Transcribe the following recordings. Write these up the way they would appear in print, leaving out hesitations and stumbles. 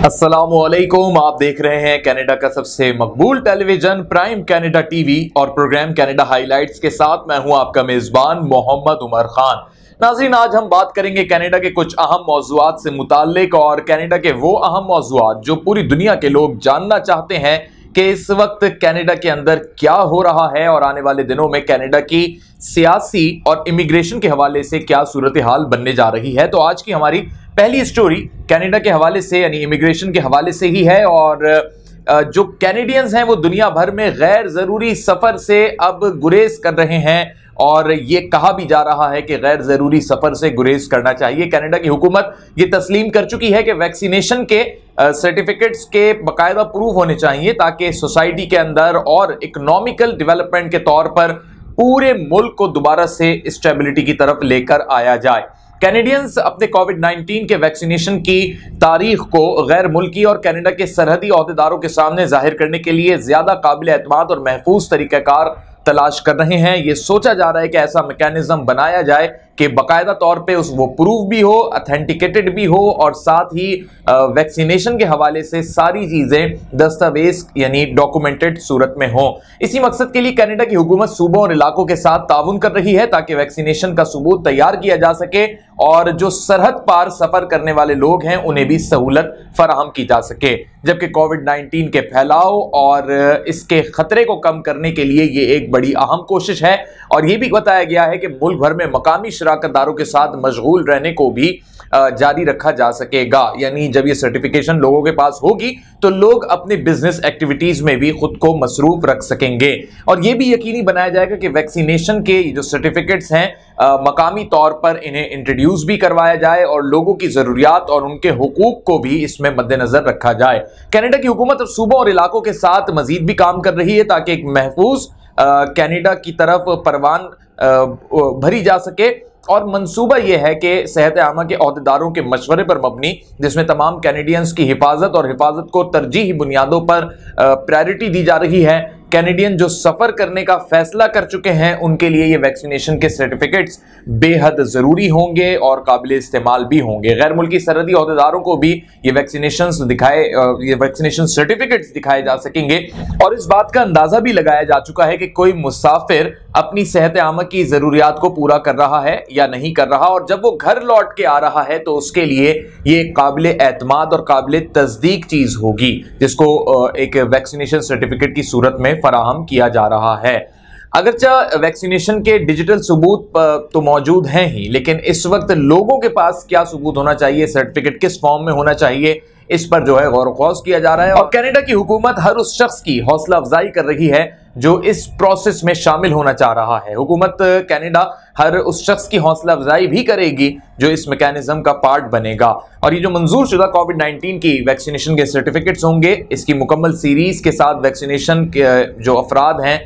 अस्सलामुअलैकुम। आप देख रहे हैं कनाडा का सबसे मकबूल टेलीविजन प्राइम कनाडा टीवी और प्रोग्राम कनाडा हाइलाइट्स के साथ मैं हूं आपका मेजबान मोहम्मद उमर खान। नाज़रीन, आज हम बात करेंगे कनाडा के कुछ अहम मौज़ूआत से मुताल्लिक और कनाडा के वो अहम मौज़ूआत जो पूरी दुनिया के लोग जानना चाहते हैं कि इस वक्त कनाडा के अंदर क्या हो रहा है और आने वाले दिनों में कनाडा की सियासी और इमिग्रेशन के हवाले से क्या सूरत हाल बनने जा रही है। तो आज की हमारी पहली स्टोरी कनाडा के हवाले से यानी इमिग्रेशन के हवाले से ही है और जो कैनेडियंस हैं वो दुनिया भर में गैर जरूरी सफर से अब गुरेज कर रहे हैं और ये कहा भी जा रहा है कि गैर जरूरी सफर से गुरेज करना चाहिए। कनाडा की हुकूमत ये तस्लीम कर चुकी है कि वैक्सीनेशन के सर्टिफिकेट्स के बाकायदा प्रूफ होने चाहिए ताकि सोसाइटी के अंदर और इकोनॉमिकल डेवलपमेंट के तौर पर पूरे मुल्क को दोबारा से स्टेबिलिटी की तरफ लेकर आया जाए। कैनेडियंस अपने कोविड-19 के वैक्सीनेशन की तारीख को गैर मुल्की और कनाडा के सरहदी ओहदेदारों के सामने जाहिर करने के लिए ज्यादा काबिल एतमाद और महफूज तरीकाकार तलाश कर रहे हैं। यह सोचा जा रहा है कि ऐसा मैकेनिज्म बनाया जाए कि बाकायदा तौर पे वो प्रूफ भी हो, ऑथेंटिकेटेड भी हो और साथ ही वैक्सीनेशन के हवाले से सारी चीजें दस्तावेज यानी डॉक्यूमेंटेड सूरत में हो। इसी मकसद के लिए कनाडा की हुकूमत सूबों और इलाकों के साथ ताउन कर रही है ताकि वैक्सीनेशन का सबूत तैयार किया जा सके और जो सरहद पार सफर करने वाले लोग हैं उन्हें भी सहूलत फराहम की जा सके। जबकि कोविड-19 के फैलाव और इसके खतरे को कम करने के लिए ये एक बड़ी अहम कोशिश है और यह भी बताया गया है कि मुल्क भर में मकामी शराकतदारों के साथ मशगूल रहने को भी जारी रखा जा सकेगा। यानी जब ये सर्टिफिकेशन लोगों के पास होगी तो लोग अपने बिजनेस एक्टिविटीज में भी खुद को मसरूफ रख सकेंगे और यह भी यकीनी बनाया जाएगा कि वैक्सीनेशन के जो सर्टिफिकेट्स हैं मकामी तौर पर इन्हें इंट्रोड्यूस भी करवाया जाए और लोगों की जरूरियात और उनके हुकूक को भी इसमें मद्देनजर रखा जाए। कनाडा की हुकूमत सूबों और इलाकों के साथ मजीद भी काम कर रही है ताकि एक महफूज कनाडा की तरफ परवान भरी जा सके और मंसूबा यह है कि सेहत आमा के ओहदेदारों के मशवरे पर मबनी जिसमें तमाम कैनेडियंस की हिफाजत और हिफाजत को तरजीही बुनियादों पर प्रायोरिटी दी जा रही है। कैनेडियन जो सफर करने का फैसला कर चुके हैं उनके लिए ये वैक्सीनेशन के सर्टिफिकेट्स बेहद जरूरी होंगे और काबिल इस्तेमाल भी होंगे। गैर मुल्की सरहदी ओहदेदारों को भी ये वैक्सीनेशन सर्टिफिकेट्स दिखाए जा सकेंगे और इस बात का अंदाजा भी लगाया जा चुका है कि कोई मुसाफिर अपनी सेहत आमा की जरूरियात को पूरा कर रहा है या नहीं कर रहा और जब वो घर लौट के आ रहा है तो उसके लिए ये काबिल एतमाद और काबिल तस्दीक चीज होगी जिसको एक वैक्सीनेशन सर्टिफिकेट की सूरत में फराहम किया जा रहा है। अगरचा वैक्सीनेशन के डिजिटल सबूत तो मौजूद हैं ही, लेकिन इस वक्त लोगों के पास क्या सबूत होना चाहिए, सर्टिफिकेट किस फॉर्म में होना चाहिए, इस पर जो है गौर ख्वास किया जा रहा है और कनाडा की हुकूमत हर उस शख्स की हौसला अफजाई कर रही है जो इस प्रोसेस में शामिल होना चाह रहा है। हुकूमत कनाडा हर उस शख्स की हौसला अफजाई भी करेगी जो इस मैकेनिज्म का पार्ट बनेगा और ये जो मंजूर शुदा कोविड-19 की वैक्सीनेशन के सर्टिफिकेट्स होंगे इसकी मुकम्मल सीरीज के साथ वैक्सीनेशन के जो अफराद हैं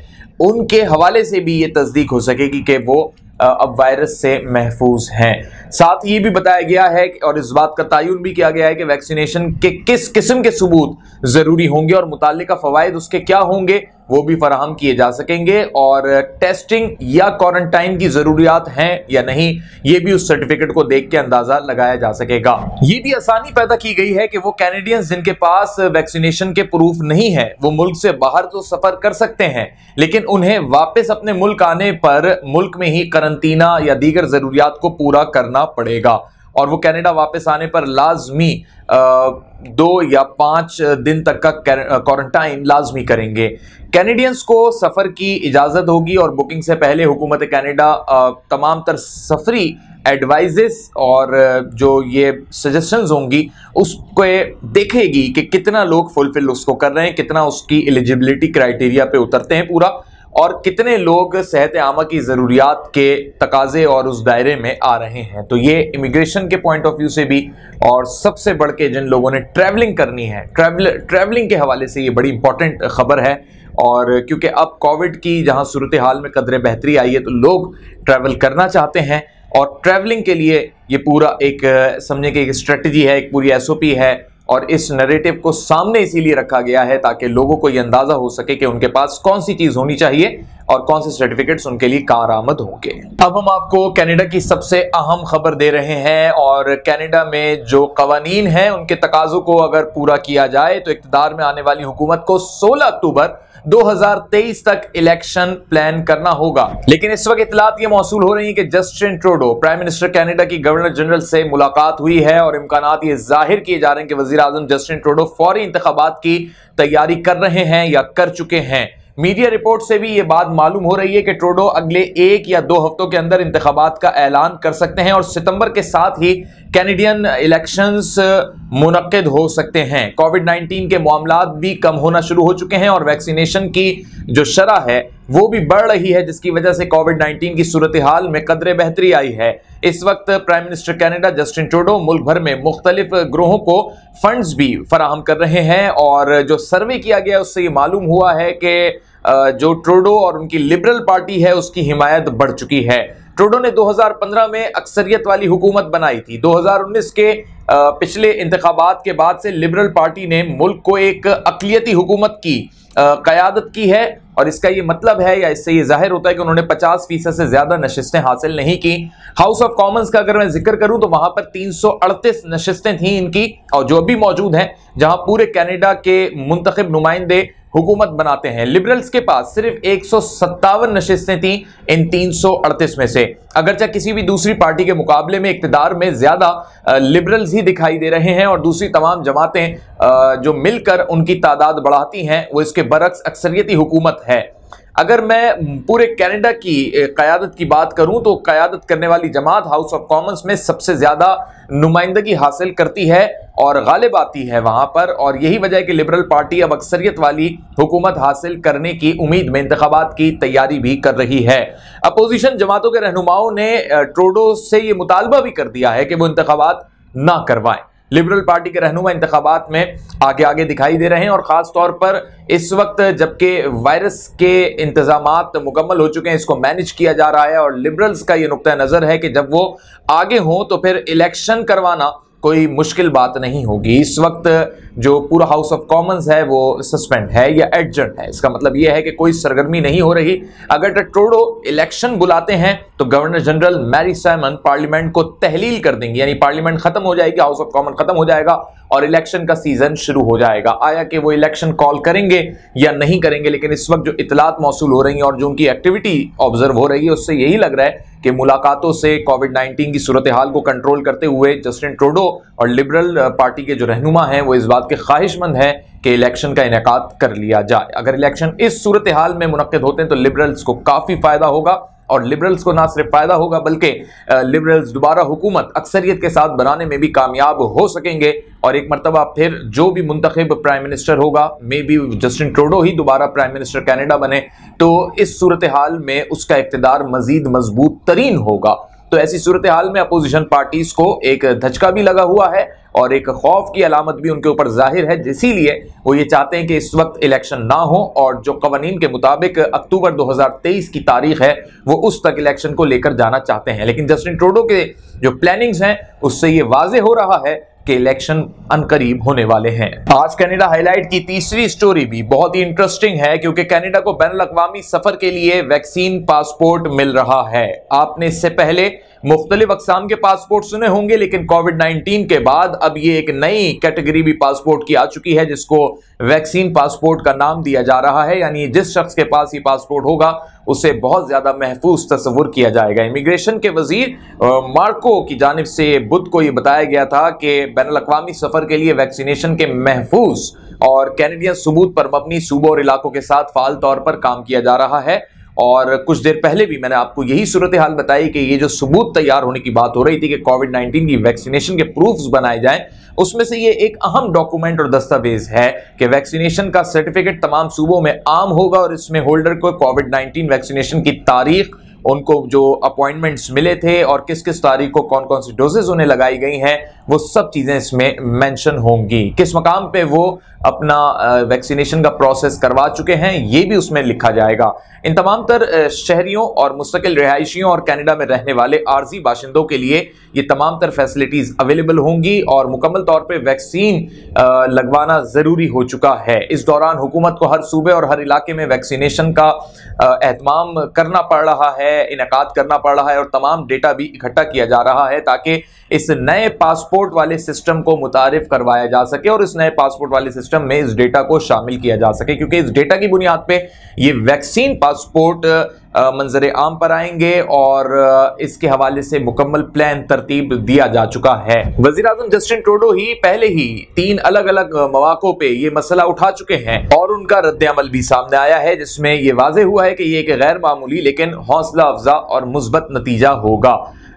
उनके हवाले से भी ये तस्दीक हो सकेगी कि वो अब वायरस से महफूज हैं। साथ ये भी बताया गया है और इस बात का तयन भी किया गया है कि वैक्सीनेशन के किस किस्म के सबूत जरूरी होंगे और मुताल्लिका फवायद उसके क्या होंगे वो भी फराहम किए जा सकेंगे और टेस्टिंग या क्वारंटाइन की जरूरियात हैं या नहीं ये भी उस सर्टिफिकेट को देख के अंदाजा लगाया जा सकेगा। ये भी आसानी पैदा की गई है कि वो कैनेडियंस जिनके पास वैक्सीनेशन के प्रूफ नहीं है वो मुल्क से बाहर तो सफर कर सकते हैं लेकिन उन्हें वापस अपने मुल्क आने पर मुल्क में ही करंतना या दीगर जरूरियात को पूरा करना पड़ेगा और वो कनाडा वापस आने पर लाजमी 2 या 5 दिन तक का क्वारंटाइन लाजमी करेंगे। कैनेडियंस को सफर की इजाजत होगी और बुकिंग से पहले हुकूमत कनाडा तमाम तर सफरी एडवाइजेस और जो ये सजेशंस होंगी उसको देखेगी कि कितना लोग फुलफिल उसको कर रहे हैं, कितना उसकी एलिजिबिलिटी क्राइटेरिया पे उतरते हैं पूरा और कितने लोग सेहत आमा की ज़रूरियात के तकाजे और उस दायरे में आ रहे हैं। तो ये इमिग्रेशन के पॉइंट ऑफ व्यू से भी और सबसे बढ़ के जिन लोगों ने ट्रैवलिंग करनी है ट्रैवलिंग के हवाले से ये बड़ी इंपॉर्टेंट खबर है और क्योंकि अब कोविड की जहां सूरत हाल में कदरे बेहतरी आई है तो लोग ट्रैवल करना चाहते हैं और ट्रैवलिंग के लिए ये पूरा एक समझे कि एक स्ट्रेटजी है, एक पूरी SOP है और इस नैरेटिव को सामने इसीलिए रखा गया है ताकि लोगों को यह अंदाजा हो सके कि उनके पास कौन सी चीज होनी चाहिए और कौन से सर्टिफिकेट्स उनके लिए कारआमद होंगे। अब हम आपको कनाडा की सबसे अहम खबर दे रहे हैं और कनाडा में जो कवानीन हैं उनके तकाजों को अगर पूरा किया जाए तो इक़्तिदार में आने वाली हुकूमत को 16 अक्टूबर 2023 तक इलेक्शन प्लान करना होगा। लेकिन इस वक्त इतलात ये मौसूल हो रही है कि Justin Trudeau prime minister Canada की गवर्नर जनरल से मुलाकात हुई है और इम्कानात ये जाहिर किए जा रहे हैं कि वजीर आजम जस्टिन ट्रूडो फौरी इंतखाबात की तैयारी कर रहे हैं या कर चुके हैं। मीडिया रिपोर्ट से भी ये बात मालूम हो रही है कि ट्रूडो अगले 1 या 2 हफ्तों के अंदर इंतखाबात का ऐलान कर सकते हैं और सितंबर के साथ ही कैनेडियन इलेक्शंस मुनक्किद हो सकते हैं। कोविड-19 के मामलात भी कम होना शुरू हो चुके हैं और वैक्सीनेशन की जो शरह है वो भी बढ़ रही है, जिसकी वजह से कोविड-19 की सूरत हाल में कदरे बेहतरी आई है। इस वक्त prime minister Canada Justin Trudeau मुल्क भर में मुख्तलिफ ग्रोहों को फंड्स भी फराहम कर रहे हैं और जो सर्वे किया गया उससे ये मालूम हुआ है कि जो ट्रूडो और उनकी लिबरल पार्टी है उसकी हिमायत बढ़ चुकी है। ट्रूडो ने 2015 में अक्सरियत वाली हुकूमत बनाई थी। 2019 के पिछले इंतखाबात के बाद से लिबरल पार्टी ने मुल्क को एक अक़लियती हुकूमत की क़यादत की है और इसका ये मतलब है या इससे ये जाहिर होता है कि उन्होंने 50% से ज्यादा नशिस्तें हासिल नहीं की। हाउस ऑफ कॉमन्स का अगर मैं जिक्र करूं तो वहां पर 338 नशिस्तें थी इनकी और जो अभी मौजूद हैं, जहां पूरे कनाडा के मुंतखब नुमाइंदे हुकूमत बनाते हैं। लिबरल्स के पास सिर्फ 157 नशिस्तें थी इन 338 में से। अगरचे किसी भी दूसरी पार्टी के मुकाबले में इक्तिदार में ज्यादा लिबरल्स ही दिखाई दे रहे हैं और दूसरी तमाम जमातें जो मिलकर उनकी तादाद बढ़ाती हैं वो इसके बरक्स अक्सरियती हुकूमत है। अगर मैं पूरे कनाडा की क़यादत की बात करूं तो क़यादत करने वाली जमात हाउस ऑफ कॉमन्स में सबसे ज्यादा नुमाइंदगी हासिल करती है और गालिब आती है वहां पर, और यही वजह है कि लिबरल पार्टी अब अक्सरियत वाली हुकूमत हासिल करने की उम्मीद में इंतखाबात की तैयारी भी कर रही है। अपोजिशन जमातों के रहनुमाओं ने ट्रूडो से ये मुतालबा भी कर दिया है कि वो इंतखाबात ना करवाएं। लिबरल पार्टी के रहनुमा इंतखाबात में आगे आगे दिखाई दे रहे हैं और खास तौर पर इस वक्त जबकि वायरस के इंतजामात मुकम्मल हो चुके हैं, इसको मैनेज किया जा रहा है और लिबरल्स का ये नुक्ता नजर है कि जब वो आगे हों तो फिर इलेक्शन करवाना कोई मुश्किल बात नहीं होगी। इस वक्त जो पूरा हाउस ऑफ कॉमन्स है वो सस्पेंड है या एडजर्न है। इसका मतलब यह है कि कोई सरगर्मी नहीं हो रही। अगर ट्रूडो इलेक्शन बुलाते हैं तो governor general Mary Simon parliament को तहलील कर देंगी, यानी पार्लियामेंट खत्म हो जाएगी, हाउस ऑफ कॉमन खत्म हो जाएगा और इलेक्शन का सीजन शुरू हो जाएगा। आया कि वो इलेक्शन कॉल करेंगे या नहीं करेंगे, लेकिन इस वक्त जो इतलात मौसूल हो रही हैं और जो उनकी एक्टिविटी ऑब्जर्व हो रही है उससे यही लग रहा है कि मुलाकातों से कोविड-19 की सूरत हाल को कंट्रोल करते हुए जस्टिन ट्रूडो और लिबरल पार्टी के जो रहनुमा हैं वो इस बात के ख्वाहिशमंद हैं कि इलेक्शन का इनेकाद कर लिया जाए। अगर इलेक्शन इस सूरत हाल में मुनक्किद होते हैं तो लिबरल्स को काफी फायदा होगा और लिबरल्स को ना सिर्फ फायदा होगा बल्कि लिबरल्स दोबारा हुकूमत अक्सरियत के साथ बनाने में भी कामयाब हो सकेंगे और एक मरतबा फिर जो भी मुंतखब प्राइम मिनिस्टर होगा, मे बी जस्टिन ट्रूडो ही दोबारा प्राइम मिनिस्टर कनाडा बने, तो इस सूरत हाल में उसका इक़्तिदार मजीद मजबूत तरीन होगा। तो ऐसी सूरत हाल में अपोजिशन पार्टीज को एक धचका भी लगा हुआ है और एक खौफ की अलामत भी उनके ऊपर जाहिर है, इसीलिए वो ये चाहते हैं कि इस वक्त इलेक्शन ना हो और जो कवानीन के मुताबिक अक्टूबर 2023 की तारीख है वो उस तक इलेक्शन को लेकर जाना चाहते हैं। लेकिन जस्टिन ट्रूडो के जो प्लानिंग्स हैं उससे ये वाजे हो रहा है कि इलेक्शन अनकरीब होने वाले हैं। आज कनाडा हाईलाइट की तीसरी स्टोरी भी बहुत ही इंटरेस्टिंग है क्योंकि कनाडा को बैनुल-अक़वामी सफर के लिए वैक्सीन पासपोर्ट मिल रहा है। आपने इससे पहले मुख्तलिफ अक़साम के पासपोर्ट सुने होंगे, लेकिन कोविड-19 के बाद अब ये एक नई कैटेगरी भी पासपोर्ट की आ चुकी है जिसको वैक्सीन पासपोर्ट का नाम दिया जा रहा है। यानी जिस शख्स के पास ये पासपोर्ट होगा उसे बहुत ज्यादा महफूज तस्वुर किया जाएगा। इमिग्रेशन के वजीर मार्को की जानिब से बुध को ये बताया गया था कि बैनुल-अक़वामी सफर के लिए वैक्सीनेशन के महफूज और कैनेडियन सबूत पर मबनी सूबों और इलाकों के साथ फाल तौर पर काम किया जा रहा है। और कुछ देर पहले भी मैंने आपको यही सूरत हाल बताई कि ये जो सबूत तैयार होने की बात हो रही थी कि कोविड-19 की वैक्सीनेशन के प्रूफ्स बनाए जाएं, उसमें से ये एक अहम डॉक्यूमेंट और दस्तावेज है कि वैक्सीनेशन का सर्टिफिकेट तमाम सूबों में आम होगा और इसमें होल्डर को कोविड-19 वैक्सीनेशन की तारीख उनको जो अपॉइंटमेंट्स मिले थे और किस किस तारीख को कौन कौन सी डोजेस उन्हें लगाई गई हैं, वो सब चीजें इसमें मेंशन होंगी। किस मकाम पे वो अपना वैक्सीनेशन का प्रोसेस करवा चुके हैं ये भी उसमें लिखा जाएगा। इन तमाम तर शहरियों और मुस्तकिल रिहायशियों और कनाडा में रहने वाले आर्जी बाशिंदों के लिए ये तमाम तर फैसिलिटीज अवेलेबल होंगी और मुकम्मल तौर पे वैक्सीन लगवाना जरूरी हो चुका है। इस दौरान हुकूमत को हर सूबे और हर इलाके में वैक्सीनेशन का एहतमाम करना पड़ रहा है, इनेकाद करना पड़ रहा है और तमाम डेटा भी इकट्ठा किया जा रहा है ताकि इस नए पासपोर्ट वाले सिस्टम को मुतारिफ करवाया जा सके और इस नए पासपोर्ट वाले सिस्टम में इस डेटा को शामिल किया जा सके, क्योंकि इस डेटा की बुनियाद पे ये वैक्सीन पासपोर्ट मंजर आम पर आएंगे और इसके हवाले से मुकम्मल प्लान तरतीब दिया जा चुका है। वजीर आजम जस्टिन ट्रूडो ही पहले ही 3 अलग अलग मौकों पे ये मसला उठा चुके हैं और उनका रद्द-ए-अमल भी सामने आया है, जिसमें ये वाज़े हुआ है कि ये एक गैर मामूली लेकिन हौसला अफजा और मुस्बत नतीजा होगा।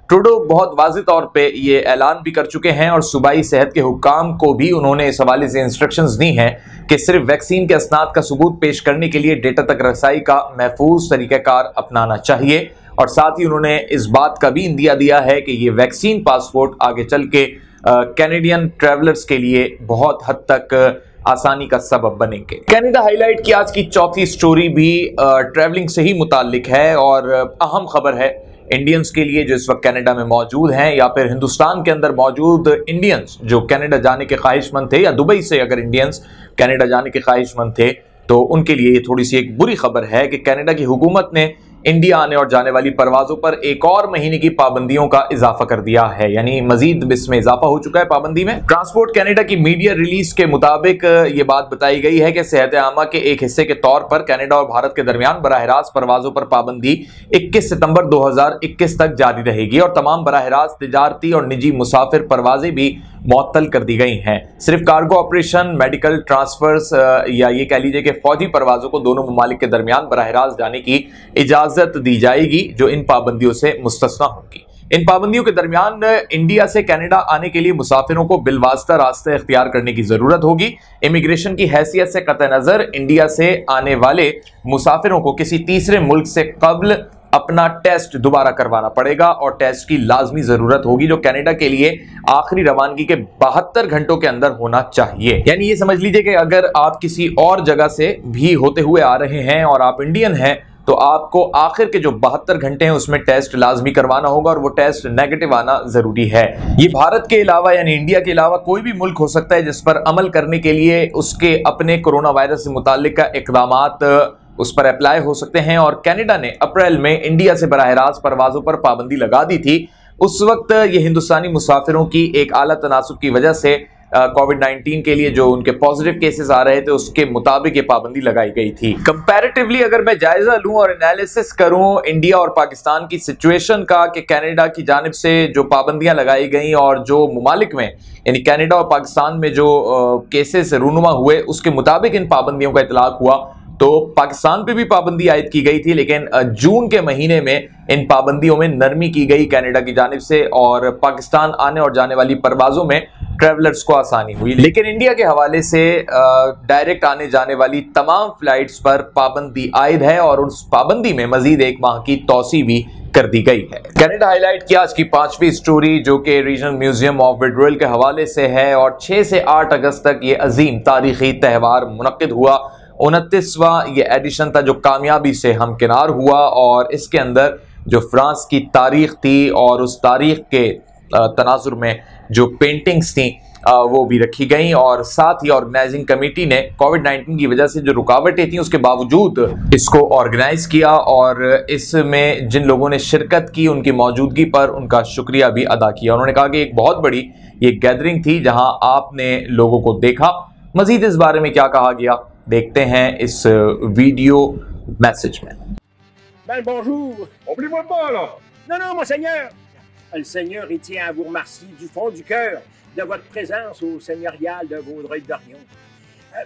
ट्रूडो बहुत वाज़ेह तौर पे ये ऐलान भी कर चुके हैं और सूबाई सेहत के हुक्काम को भी उन्होंने इस हवाले से इंस्ट्रक्शंस दी हैं कि सिर्फ वैक्सीन के असनाद का सबूत पेश करने के लिए डेटा तक रसाई का महफूज तरीक़ाकार अपनाना चाहिए और साथ ही उन्होंने इस बात का भी इंदिया दिया है कि ये वैक्सीन पासपोर्ट आगे चल के कैनेडियन ट्रैवलर्स के लिए बहुत हद तक आसानी का सबब बनेंगे। कनाडा हाईलाइट की आज की चौथी स्टोरी भी ट्रैवलिंग से ही मुताल्लिक है और अहम खबर है इंडियंस के लिए जो इस वक्त कनाडा में मौजूद हैं या फिर हिंदुस्तान के अंदर मौजूद इंडियंस जो कनाडा जाने के ख्वाहिशमंद थे या दुबई से अगर इंडियंस कनाडा जाने के ख्वाहिशमंद थे तो उनके लिए ये थोड़ी सी एक बुरी खबर है कि कनाडा की हुकूमत ने इंडिया आने और जाने वाली परवाजों पर एक और महीने की पाबंदियों का इजाफा कर दिया है, यानी मजीद इसमें इजाफा हो चुका है पाबंदी में। ट्रांसपोर्ट कनाडा की मीडिया रिलीज के मुताबिक ये बात बताई गई है कि सेहत आमा के एक हिस्से के तौर पर कनाडा और भारत के दरमियान बराह रास्त परवाजों पर पाबंदी 21 सितंबर 2021 तक जारी रहेगी और तमाम बराह रास्त तिजारती और निजी मुसाफिर परवाजें भी मुअत्तल कर दी गई हैं। सिर्फ कार्गो ऑपरेशन, मेडिकल ट्रांसफर्स या ये कह लीजिए कि फौजी परवाजों को दोनों ममालिक के दरमियान बराह रास्त जाने की इजाजत दी जाएगी जो इन पाबंदियों से मुस्तस्ना होगी। इन पाबंदियों के दरमियान इंडिया से कनाडा आने के लिए मुसाफिरों को बिलवास्ता रास्ते इख्तियार करने की जरूरत होगी। इमिग्रेशन की हैसियत से कतई नजर इंडिया से आने वाले मुसाफिरों को किसी तीसरे मुल्क से कब्ल अपना टेस्ट दोबारा करवाना पड़ेगा और टेस्ट की लाजमी जरूरत होगी जो कनाडा के लिए आखिरी रवानगी के 72 घंटों के अंदर होना चाहिए। यानी ये समझ लीजिए कि अगर आप किसी और जगह से भी होते हुए आ रहे हैं और आप इंडियन हैं तो आपको आखिर के जो 72 घंटे हैं उसमें टेस्ट लाजमी करवाना होगा और वो टेस्ट नेगेटिव आना जरूरी है। ये भारत के अलावा यानी इंडिया के अलावा कोई भी मुल्क हो सकता है जिस पर अमल करने के लिए उसके अपने कोरोना वायरस से मुताल्लिक इक़दामात उस पर अप्लाई हो सकते हैं और कनाडा ने अप्रैल में इंडिया से बराह रास्त परवाजों पर पाबंदी लगा दी थी। उस वक्त ये हिंदुस्तानी मुसाफिरों की एक आला तनासुब की वजह से कोविड-19 के लिए जो उनके पॉजिटिव केसेस आ रहे थे उसके मुताबिक ये पाबंदी लगाई गई थी। कंपैरेटिवली अगर मैं जायजा लूं और एनालिसिस करूं इंडिया और पाकिस्तान की सिचुएशन का कि कनाडा की जानिब से जो पाबंदियां लगाई गई और जो ममालिक में यानी कनाडा और पाकिस्तान में जो केसेस रूनुमा हुए उसके मुताबिक इन पाबंदियों का इतलाक हुआ तो पाकिस्तान पे भी पाबंदी आयद की गई थी, लेकिन जून के महीने में इन पाबंदियों में नरमी की गई कनाडा की जानिब से और पाकिस्तान आने और जाने वाली परवाजों में ट्रैवलर्स को आसानी हुई। लेकिन इंडिया के हवाले से डायरेक्ट आने जाने वाली तमाम फ्लाइट्स पर पाबंदी आयद है और उस पाबंदी में मजीद 1 माह की तौसी भी कर दी गई है। कनाडा हाईलाइट की आज की 5वीं स्टोरी जो कि रीजनल म्यूजियम ऑफ विड्रोल के हवाले से है और 6 से 8 अगस्त तक ये अजीम तारीखी त्यौहार मुनक्किद हुआ। 29वां ये एडिशन था जो कामयाबी से हमकिनार हुआ और इसके अंदर जो फ्रांस की तारीख थी और उस तारीख के तनाजुर में जो पेंटिंग्स थी वो भी रखी गई और साथ ही ऑर्गेनाइजिंग कमेटी ने कोविड-19 की वजह से जो रुकावटें थी उसके बावजूद इसको ऑर्गेनाइज किया और इसमें जिन लोगों ने शिरकत की उनकी मौजूदगी पर उनका शुक्रिया भी अदा किया। उन्होंने कहा कि एक बहुत बड़ी ये गैदरिंग थी जहां आपने लोगों को देखा। मजीद इस बारे में क्या कहा गया देखते हैं इस वीडियो मैसेज में। Ben bonjour. Oublie-moi pas, là. Non, monseigneur. Le Seigneur, il tient à vous remercier du fond du cœur de votre présence au seigneurial de Vaudreuil-Dorion.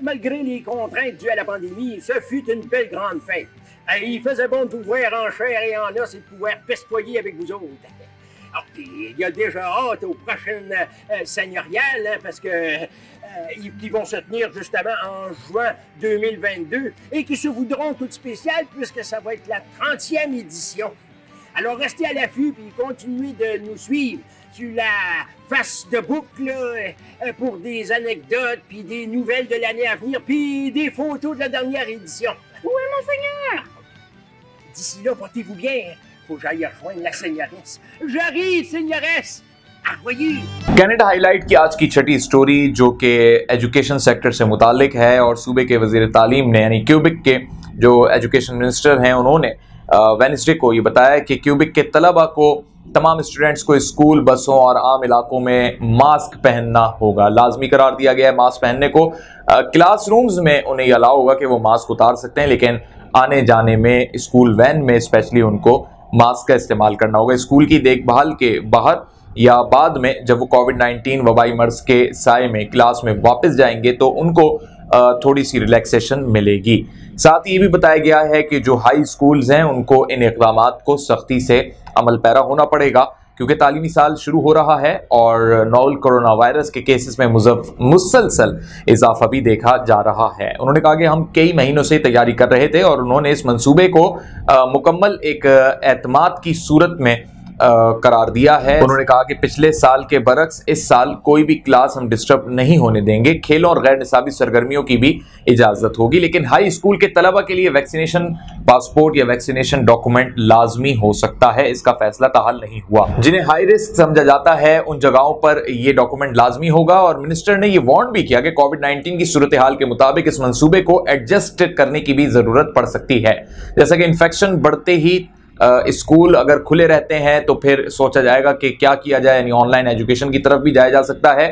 Malgré les contraintes dues à la pandémie, ce fut une belle grande fête. Il faisait bon de vous voir en chair et en os et de pouvoir pestoyer avec vous autres. Alors, il y a déjà hâte aux prochaines seigneuriales, hein, parce que qui vont se tenir justement en juin 2022 et qui se voudront toutes spéciales puisque ça va être la 30e édition. Alors restez à l'affût puis continuez de nous suivre sur la face de boucle pour des anecdotes puis des nouvelles de l'année à venir puis des photos de la dernière édition. Oui, monseigneur! D'ici là, portez-vous bien. Faut que j'aille rejoindre la seigneuresse. J'arrive, seigneuresse! Canada highlight की आज की छठी story जो कि education sector से मुतालिक है और सूबे के वजीर तालीम ने यानी क्यूबिक के जो एजुकेशन मिनिस्टर हैं उन्होंने वेडनेसडे को ये बताया कि क्यूबिक के तलबा को तमाम स्टूडेंट्स को स्कूल बसों और आम इलाकों में मास्क पहनना होगा, लाजमी करार दिया गया है मास्क पहनने को। क्लासरूम्स में उन्हें ये अलाउ होगा कि वो मास्क उतार सकते हैं, लेकिन आने जाने में स्कूल वैन में स्पेशली उनको मास्क का इस्तेमाल करना होगा। स्कूल की देखभाल के बाहर या बाद में जब वो कोविड-19 वबाई मर्ज के साए में क्लास में वापस जाएंगे तो उनको थोड़ी सी रिलैक्सेशन मिलेगी। साथ ही ये भी बताया गया है कि जो हाई स्कूल्स हैं उनको इन इक़दामात को सख्ती से अमल पैरा होना पड़ेगा क्योंकि तालीमी साल शुरू हो रहा है और नोवल कोरोना वायरस के केसेस में मुसलसल इजाफा भी देखा जा रहा है। उन्होंने कहा कि हम कई महीनों से तैयारी कर रहे थे और उन्होंने इस मंसूबे को मुकम्मल एक एतमाद की सूरत में करार दिया है। उन्होंने कहा कि पिछले साल के बरक्स इस साल कोई भी क्लास हम डिस्टर्ब नहीं होने देंगे, खेलों और गैर निसाबी सरगर्मियों की भी इजाजत होगी, लेकिन हाई स्कूल के तलबा के लिए वैक्सीनेशन पासपोर्ट या वैक्सीनेशन डॉक्यूमेंट लाजमी हो सकता है। इसका फैसला ताहाल नहीं हुआ। जिन्हें हाई रिस्क समझा जाता है उन जगहों पर यह डॉक्यूमेंट लाजमी होगा और मिनिस्टर ने यह वार्न भी किया कि कोविड-19 की सूरत हाल के मुताबिक इस मंसूबे को एडजस्ट करने की भी जरूरत पड़ सकती है। जैसा कि इन्फेक्शन बढ़ते ही स्कूल अगर खुले रहते हैं तो फिर सोचा जाएगा कि क्या किया जाए, यानी ऑनलाइन एजुकेशन की तरफ भी जाया जा सकता है।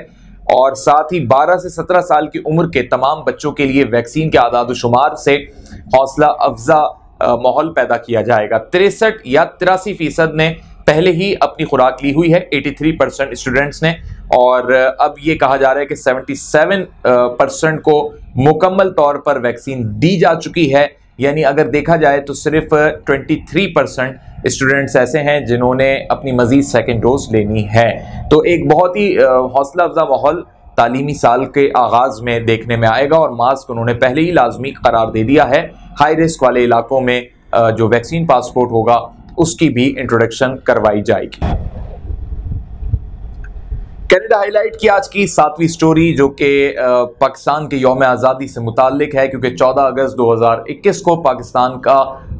और साथ ही 12 से 17 साल की उम्र के तमाम बच्चों के लिए वैक्सीन के आदाद शुमार से हौसला अफजा माहौल पैदा किया जाएगा। 63 या 83% ने पहले ही अपनी खुराक ली हुई है, 83% स्टूडेंट्स ने, और अब ये कहा जा रहा है कि 77% को मुकम्मल तौर पर वैक्सीन दी जा चुकी है। यानी अगर देखा जाए तो सिर्फ 23% स्टूडेंट्स ऐसे हैं जिन्होंने अपनी मजीद सेकेंड डोज लेनी है। तो एक बहुत ही हौसला अफजा माहौल तालीमी साल के आगाज में देखने में आएगा और मास्क उन्होंने पहले ही लाजमी करार दे दिया है। हाई रिस्क वाले इलाकों में जो वैक्सीन पासपोर्ट होगा उसकी भी इंट्रोडक्शन करवाई जाएगी। कनाडा हाईलाइट की आज की 7वीं स्टोरी जो कि पाकिस्तान के यौम आज़ादी से मुताल्लिक है क्योंकि 14 अगस्त 2021 को पाकिस्तान का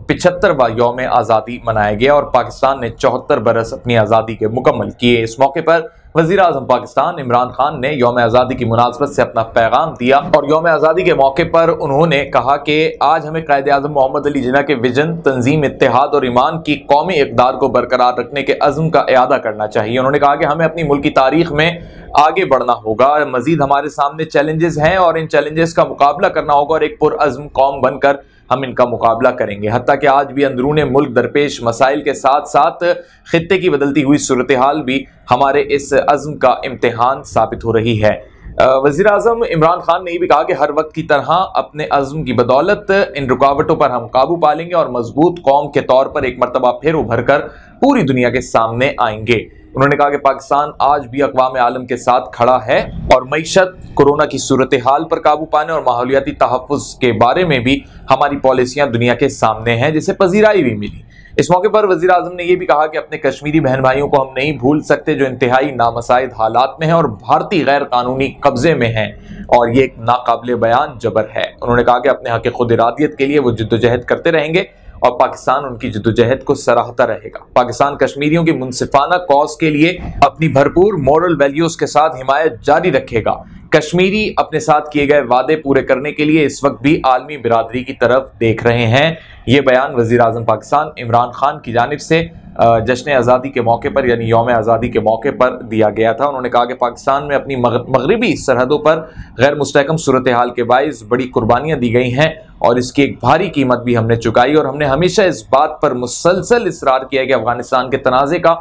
75वां यौम आज़ादी मनाया गया और पाकिस्तान ने 74 बरस अपनी आज़ादी के मुकम्मल किए। इस मौके पर वज़ीर आज़म पाकिस्तान इमरान खान ने यौम आज़ादी की मुनासबत से अपना पैगाम दिया और यौम आज़ादी के मौके पर उन्होंने कहा कि आज हमें कायदे आज़म मोहम्मद अली जिन्ना के विजन, तंजीम, इत्तेहाद और ईमान की कौमी इक़दार को बरकरार रखने के अज़्म का इयादा करना चाहिए। उन्होंने कहा कि हमें अपनी मुल्क की तारीख में आगे बढ़ना होगा, मजीद हमारे सामने चैलेंजेस हैं और इन चैलेंजेस का मुकाबला करना होगा और एक पुरअज़्म कौम बनकर हम इनका मुकाबला करेंगे। हत्ता कि आज भी अंदरूने मुल्क दरपेश मसाइल के साथ साथ खित्ते की बदलती हुई सूरत हाल भी हमारे इस अज़्म का इम्तिहान साबित हो रही है। वज़ीर आज़म इमरान खान ने यह भी कहा कि हर वक्त की तरह अपने अज़्म की बदौलत इन रुकावटों पर हम काबू पा लेंगे और मजबूत कौम के तौर पर एक मरतबा फिर उभर कर पूरी दुनिया के सामने आएंगे। उन्होंने कहा कि पाकिस्तान आज भी अक़वाम आलम के साथ खड़ा है और मईशत, कोरोना की सूरत हाल पर काबू पाने और माहौलियाती तहफ़्फ़ुज़ के बारे में भी हमारी पॉलिसियां दुनिया के सामने हैं, जिसे पजीराई भी मिली। इस मौके पर वज़ीर आज़म ने यह भी कहा कि अपने कश्मीरी बहन भाइयों को हम नहीं भूल सकते जो इंतहाई नामसाइद हालात में हैं और भारतीय गैर कानूनी कब्जे में हैं और ये एक नाकाबिले बयान जबर है। उन्होंने कहा कि अपने हक़ खुद इरादियत के लिए वो जिद्दोजहद करते रहेंगे और पाकिस्तान उनकी जिद्दोजहद को सराहता रहेगा। पाकिस्तान कश्मीरियों की मुनसिफाना कॉज के लिए अपनी भरपूर मॉरल वैल्यूज के साथ हिमायत जारी रखेगा। कश्मीरी अपने साथ किए गए वादे पूरे करने के लिए इस वक्त भी आलमी बिरादरी की तरफ देख रहे हैं। ये बयान वज़ीर आज़म पाकिस्तान इमरान खान की जानिब से जश्न आज़ादी के मौके पर यानी यौम आज़ादी के मौके पर दिया गया था। उन्होंने कहा कि पाकिस्तान में अपनी मगरबी सरहदों पर गैर मुस्तहकम सूरत हाल के बाइस बड़ी कुर्बानियाँ दी गई हैं और इसकी एक भारी कीमत भी हमने चुकाई और हमने हमेशा इस बात पर मुसलसल इसरार किया कि अफगानिस्तान के तनाज़े का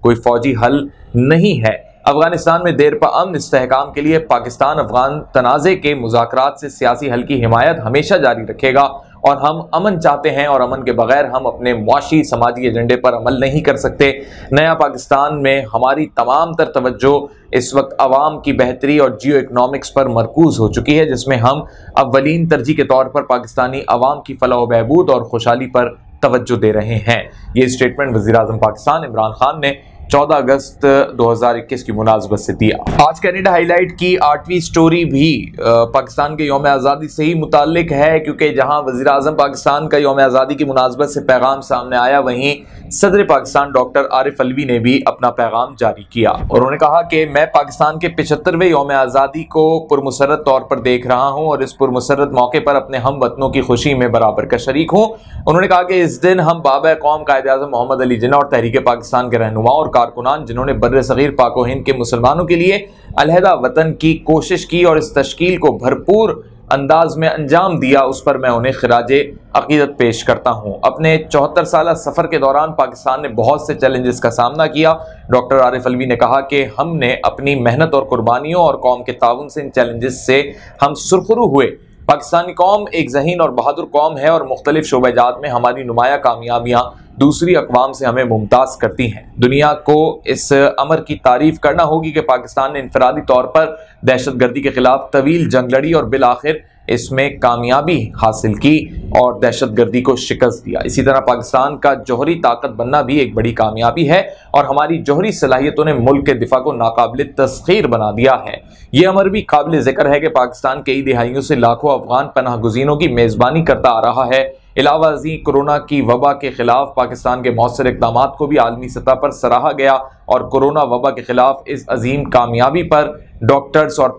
कोई फौजी हल नहीं है। अफगानिस्तान में देर पा अमन इस्तेहकाम के लिए पाकिस्तान अफगान तनाज़े के मुज़ाकरात से सियासी हल की हिमायत हमेशा जारी रखेगा और हम अमन चाहते हैं और अमन के बगैर हम अपने मुआशी समाजी एजेंडे पर अमल नहीं कर सकते। नया पाकिस्तान में हमारी तमाम तर तवज्जो इस वक्त अवाम की बेहतरी और जियो इकनॉमिक्स पर मरकूज हो चुकी है, जिसमें हम अव्वलीन तरजीह के तौर पर पाकिस्तानी अवाम की फलाह व बहबूद और खुशहाली पर तवज्जो दे रहे हैं। ये स्टेटमेंट वज़ीर-ए-आज़म पाकिस्तान इमरान खान ने 14 अगस्त 2021 की मुनासबत से दिया। आज कैनेडा हाईलाइट की 8वीं स्टोरी भी पाकिस्तान के यौम आज़ादी से ही मुताल्लिक है, क्योंकि जहां वज़ीर-ए-आज़म पाकिस्तान का यौम आज़ादी की मुनासबत से पैगाम सामने आया, वहीं सदर पाकिस्तान डॉक्टर आरिफ अलवी ने भी अपना पैगाम जारी किया। उन्होंने कहा कि मैं पाकिस्तान के 75वें यौम आज़ादी को पुरमसरत तौर पर देख रहा हूँ और इस पुरमसरत मौके पर अपने हम वतनों की खुशी में बराबर का शरीक हूँ। उन्होंने कहा कि इस दिन हम बाबा कौम कायद-ए-आज़म मोहम्मद अली जिन्ना और तहरीक पाकिस्तान के रहनुमा और कारकुनान जिन्होंने बर्रे सगीर पाक व हिंद के मुसलमानों के लिए अलहदा वतन की कोशिश की और इस तश्कील को भरपूर अंदाज में अंजाम दिया, उस पर मैं उन्हें खिराजे अकीदत पेश करता हूँ। अपने 74 साल सफ़र के दौरान पाकिस्तान ने बहुत से चैलेंजेस का सामना किया। डॉक्टर आरिफ अलवी ने कहा कि हमने अपनी मेहनत और कुर्बानियों और कौम के ताउन से इन चैलेंजेस से हम सुरखरू हुए। पाकिस्तानी कौम एक ज़हीन और बहादुर कौम है और मुख्तलिफ शोबेजात में हमारी नुमाया कामयाबियाँ दूसरी अक़वाम से हमें मुमताज़ करती हैं। दुनिया को इस अमर की तारीफ़ करना होगी कि पाकिस्तान ने इनफरादी तौर पर दहशतगर्दी के खिलाफ तवील जंग लड़ी और बिल आखिर इसमें कामयाबी हासिल की और दहशतगर्दी को शिकस्त दिया। इसी तरह पाकिस्तान का जौहरी ताकत बनना भी एक बड़ी कामयाबी है और हमारी जौहरी सलाहियतों ने मुल्क के दिफा को नाकाबिल तस्खीर बना दिया है। ये अमर भी काबिल ज़िक्र है कि पाकिस्तान कई दिहाइयों से लाखों अफगान पनाह गुज़ीनों की मेज़बानी करता आ रहा है। इलावा अज़ीं कोरोना की वबा के खिलाफ पाकिस्तान के मौसर इक़दामात को भी आलमी सतह पर सराहा गया और कोरोना वबा के खिलाफ इस अजीम कामयाबी पर डॉक्टर्स और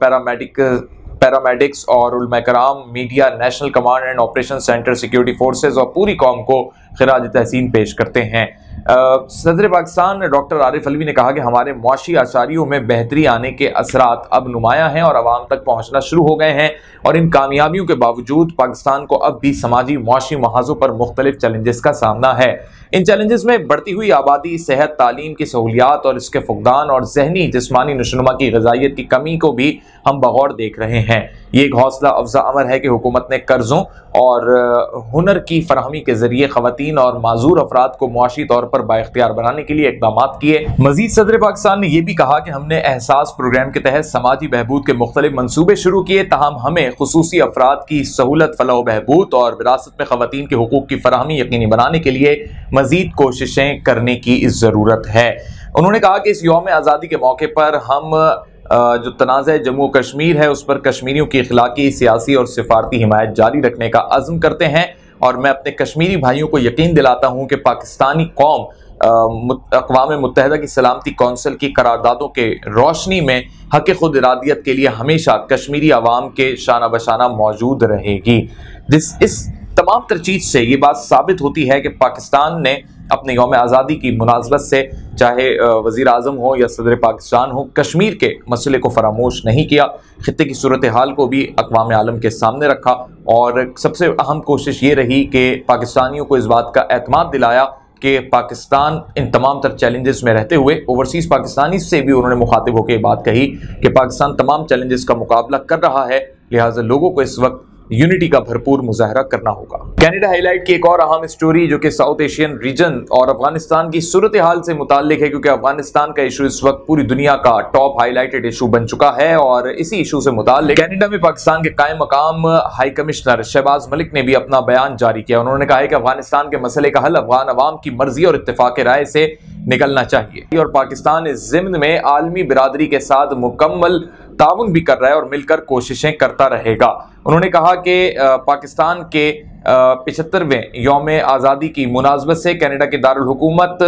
पैरामेडिक्स और उलमा कराम, media, national command and operation centre, security forces और पूरी कौम को खिराज तहसीन पेश करते हैं। सदर पाकिस्तान डॉक्टर आरिफ अलवी ने कहा कि हमारे मुआशी आशारियों में बेहतरी आने के असरात अब नुमाया हैं और आवाम तक पहुँचना शुरू हो गए हैं और इन कामयाबियों के बावजूद पाकिस्तान को अब भी समाजी मुआशी महाजों पर मुख्तलिफ चैलेंजेस का सामना है। इन चैलेंजेस में बढ़ती हुई आबादी, सेहत, तालीम की सहूलियात और इसके फुकदान और जहनी जिस्मानी नशोनुमा की ग़िज़ाइयत की कमी को भी हम बगौर देख रहे हैं। ये एक हौसला अफजा अमर है कि हुकूमत ने कर्ज़ों और हुनर की फराहमी के जरिए ख़वातीन और माजूर अफराद को मुआशी तौर पर बाइख्तियार बनाने के लिए इक़दाम किए। मज़ीद सदर पाकिस्तान ने यह भी कहा कि हमने एहसास प्रोग्राम के तहत समाजी बहबूद के मुख्तलिफ मनसूबे शुरू किए, ताहम हमें खुसूसी अफराद की सहूलत, फलाह बहबूद और विरासत में ख़वातीन के हुकूक की फराहमी यकीनी बनाने के लिए मज़ीद कोशिशें करने की ज़रूरत है। उन्होंने कहा कि इस यौम आज़ादी के मौके पर हम जो तनाज़ जम्मू कश्मीर है उस पर कश्मीरियों की अखलाकी, सियासी और सिफारती हिमायत जारी रखने का अज़्म करते हैं और मैं अपने कश्मीरी भाइयों को यकीन दिलाता हूँ कि पाकिस्तानी कौम अक़वाम मुत्तहिदा की सलामती कौंसिल की करारदादों के रोशनी में हक़ खुद इरादियत के लिए हमेशा कश्मीरी अवाम के शाना बशाना मौजूद रहेगी। इस तमाम तर चीज़ से ये बात साबित होती है कि पाकिस्तान ने अपने यौम आज़ादी की मुनासबत से चाहे वज़ीर आज़म हो या सदर पाकिस्तान हो, कश्मीर के मसले को फरामोश नहीं किया। खित्ते की सूरत हाल को भी अक़वाम आलम के सामने रखा और सबसे अहम कोशिश ये रही कि पाकिस्तानियों को इस बात का एतमाद दिलाया कि पाकिस्तान इन तमाम तर चैलेंजेस में रहते हुए, ओवरसीज़ पाकिस्तानी से भी उन्होंने मुखातिब होकर बात कही कि पाकिस्तान तमाम चैलेंजेस का मुकाबला कर रहा है, लिहाजा लोगों को इस वक्त यूनिटी का भरपूर मुजाहरा करना होगा। कैनेडा हाईलाइट की एक और अहम स्टोरी जो कि साउथ एशियन रीजन और अफगानिस्तान की सूरत हाल से मुताल्लिक है, क्योंकि अफगानिस्तान का इशू इस वक्त पूरी दुनिया का टॉप हाईलाइटेड इशू बन चुका है और इसी इशू से मुताल्लिक कैनेडा में पाकिस्तान के कायम मकाम हाई कमिश्नर शहबाज मलिक ने भी अपना बयान जारी किया। उन्होंने कहा है कि अफगानिस्तान के मसले का हल अफगान अवाम की मर्जी और इत्तेफाक राय से निकलना चाहिए और पाकिस्तान इस ज़िम्न में आलमी बिरादरी के साथ मुकम्मल ताउन भी कर रहा है और मिलकर कोशिशें करता रहेगा। उन्होंने कहा कि पाकिस्तान के 75वें यौम आज़ादी की मुनासबत से कनाडा के दारुल हुकूमत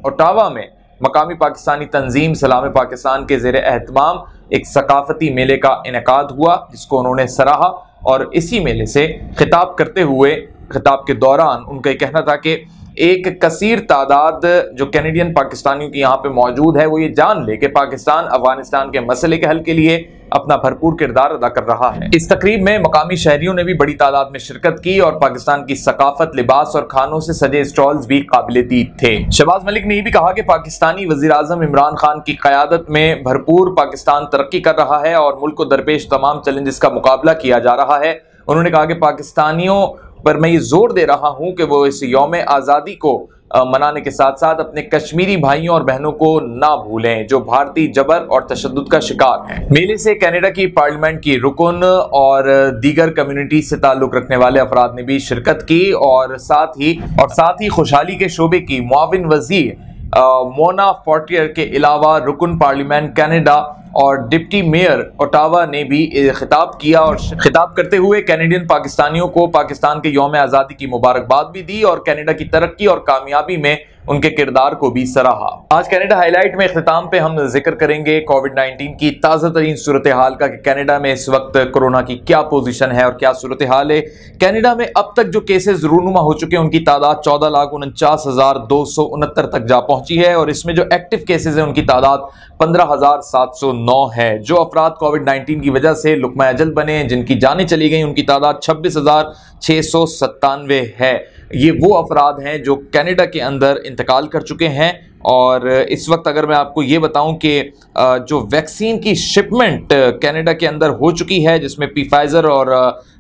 ओटावा में मकामी पाकिस्तानी तंजीम सलाम पाकिस्तान के ज़ेर एहतमाम एक सकाफती मेले का इनेकाद हुआ, जिसको उन्होंने सराहा और इसी मेले से खिताब करते हुए खिताब के दौरान उनका ये कहना था कि एक कसीर तादाद जो कैनेडियन पाकिस्तानियों की यहाँ पे मौजूद है वो ये जान ले कि पाकिस्तान अफगानिस्तान के मसले के हल के लिए अपना भरपूर किरदार अदा कर रहा है। इस तकरीब में मकामी शहरियों ने भी बड़ी तादाद में शिरकत की और पाकिस्तान की सकाफत, लिबास और खानों से सजे स्टॉल्स भी काबिल दीद थे। शहबाज मलिक ने यह भी कहा कि पाकिस्तानी वजीर आजम इमरान खान की क़यादत में भरपूर पाकिस्तान तरक्की कर रहा है और मुल्क को दरपेश तमाम चैलेंजेस का मुकाबला किया जा रहा है। उन्होंने कहा कि पाकिस्तानियों पर मैं ये जोर दे रहा हूं कि वो इस यौम आज़ादी को मनाने के साथ साथ अपने कश्मीरी भाइयों और बहनों को ना भूलें जो भारतीय जबर और तशद्दुद का शिकार हैं। मेले से कनाडा की पार्लियामेंट की रुकन और दीगर कम्युनिटी से ताल्लुक रखने वाले अफराद ने भी शिरकत की और साथ ही खुशहाली के शोबे की मुआविन वजीर मोना फोर्टियर के अलावा रुकन पार्लियामेंट कनाडा और डिप्टी मेयर ओटावा ने भी खिताब किया और खिताब करते हुए कैनेडियन पाकिस्तानियों को पाकिस्तान के यौम आज़ादी की मुबारकबाद भी दी और कनाडा की तरक्की और कामयाबी में उनके किरदार को भी सराहा। आज कनाडा हाईलाइट में इख्तिताम पे हम जिक्र करेंगे कोविड-19 की ताज़ा तरीन सूरत हाल का कि कनाडा में इस वक्त कोरोना की क्या पोजीशन है और क्या सूरत हाल है। कनाडा में अब तक जो केसेस रूनुमा हो चुके हैं उनकी तादाद 14,49,269 तक जा पहुंची है और इसमें जो एक्टिव केसेस हैं उनकी तादाद 15,709 है। जो अफराद कोविड-19 की वजह से लुकमा अजल बने, जिनकी जानें चली गई, उनकी तादाद 26,697 है। ये वो अफराद हैं जो कनाडा के अंदर इंतकाल कर चुके हैं और इस वक्त अगर मैं आपको ये बताऊं कि जो वैक्सीन की शिपमेंट कनाडा के अंदर हो चुकी है जिसमें फाइजर और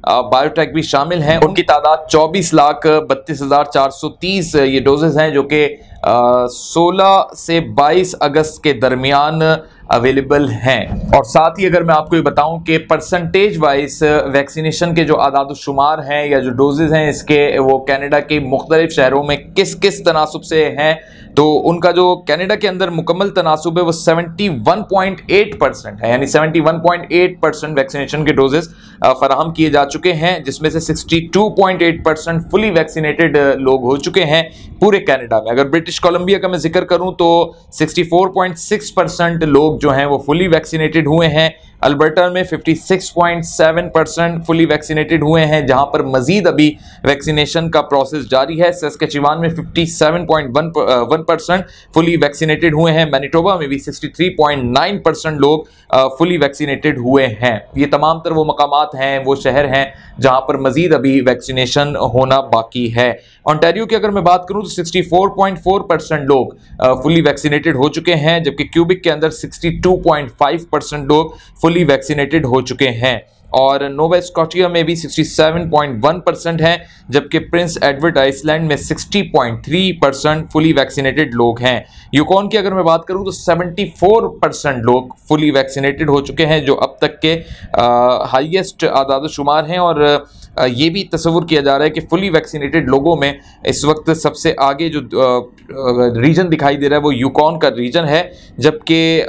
बायोटेक भी शामिल हैं, उनकी तादाद 24,32,430 ये डोजेस हैं जो कि 16 से 22 अगस्त के दरमियान अवेलेबल हैं। और साथ ही अगर मैं आपको ये बताऊं कि परसेंटेज वाइज वैक्सीनेशन के जो आदाद शुमार हैं या जो डोजेज हैं इसके वो कनाडा के मुख्तलिफ शहरों में किस किस तनासुब से हैं, तो उनका जो कनाडा के अंदर मुकम्मल तनासुब है वो 71.8% है, यानी 71.8% वैक्सीनेशन के डोजेस फराहम किए जा चुके हैं, जिसमें से 62.8% फुली वैक्सीनेटेड लोग हो चुके हैं पूरे कनाडा में। अगर ब्रिटिश कोलंबिया का मैं जिक्र करूं तो 64.6% लोग जो हैं वो फुली वैक्सीनेटेड हुए हैं। अल्बर्टा में 56.7% फुली वैक्सीनेटेड हुए हैं, जहां पर मजीद अभी वैक्सीनेशन का प्रोसेस जारी है। सस्केचुवान में 57.1% फुली वैक्सीनेटेड हुए हैं। मैनिटोबा में भी 63.9% लोग फुली वैक्सीनेटेड हुए हैं। ये तमाम तर वो मकामात हैं, वो शहर हैं जहां पर मजीद अभी वैक्सीनेशन होना बाकी है। ओंटारियो की अगर मैं बात करूं तो 64.4% लोग फुली वैक्सीनेटेड हो चुके हैं, जबकि क्यूबिक के अंदर 62.5% लोग फुली वैक्सीनेटेड हो चुके हैं। और नोवा स्कॉटिया में भी 67.1% है, जबकि प्रिंस एडवर्ड आइसलैंड में 60.3% फुली वैक्सीनेटेड लोग हैं। यूकॉन की अगर मैं बात करूं तो 74% लोग फुली वैक्सीनेटेड हो चुके हैं, जो अब तक के हाईएस्ट आदाद शुमार हैं। और ये भी तस्वुर किया जा रहा है कि फुली वैक्सीनेटेड लोगों में इस वक्त सबसे आगे जो रीजन दिखाई दे रहा है वो यूकॉन का रीजन है, जबकि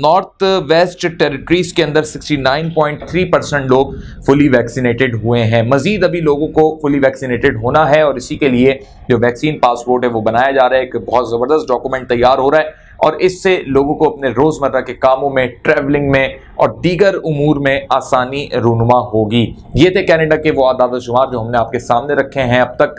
नॉर्थ वेस्ट टेरिटरीज के अंदर 69.3% लोग फुली वैक्सीनेटेड हुए हैं। मजीद अभी लोगों को फुली वैक्सीनेटेड होना है और इसी के लिए जो वैक्सीन पासपोर्ट है वो बनाया जा रहा है। एक बहुत ज़बरदस्त डॉक्यूमेंट तैयार हो रहा है और इससे लोगों को अपने रोज़मर्रा के कामों में, ट्रैवलिंग में और दीगर उमूर में आसानी रूनुमा होगी। ये थे कनाडा के वो आदाद शुमार जो हमने आपके सामने रखे हैं। अब तक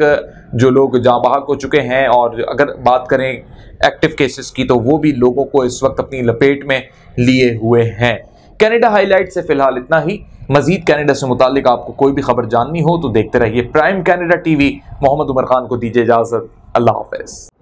जो लोग जाँ बहक हो चुके हैं और अगर बात करें एक्टिव केसेस की तो वो भी लोगों को इस वक्त अपनी लपेट में लिए हुए हैं। कनाडा हाईलाइट से फिलहाल इतना ही। मजीद कनाडा से मुतालिक आपको कोई भी खबर जाननी हो तो देखते रहिए Prime Canada TV. Mohammad Umar Khan को दीजिए इजाज़त। अल्लाह हाफ़िज़।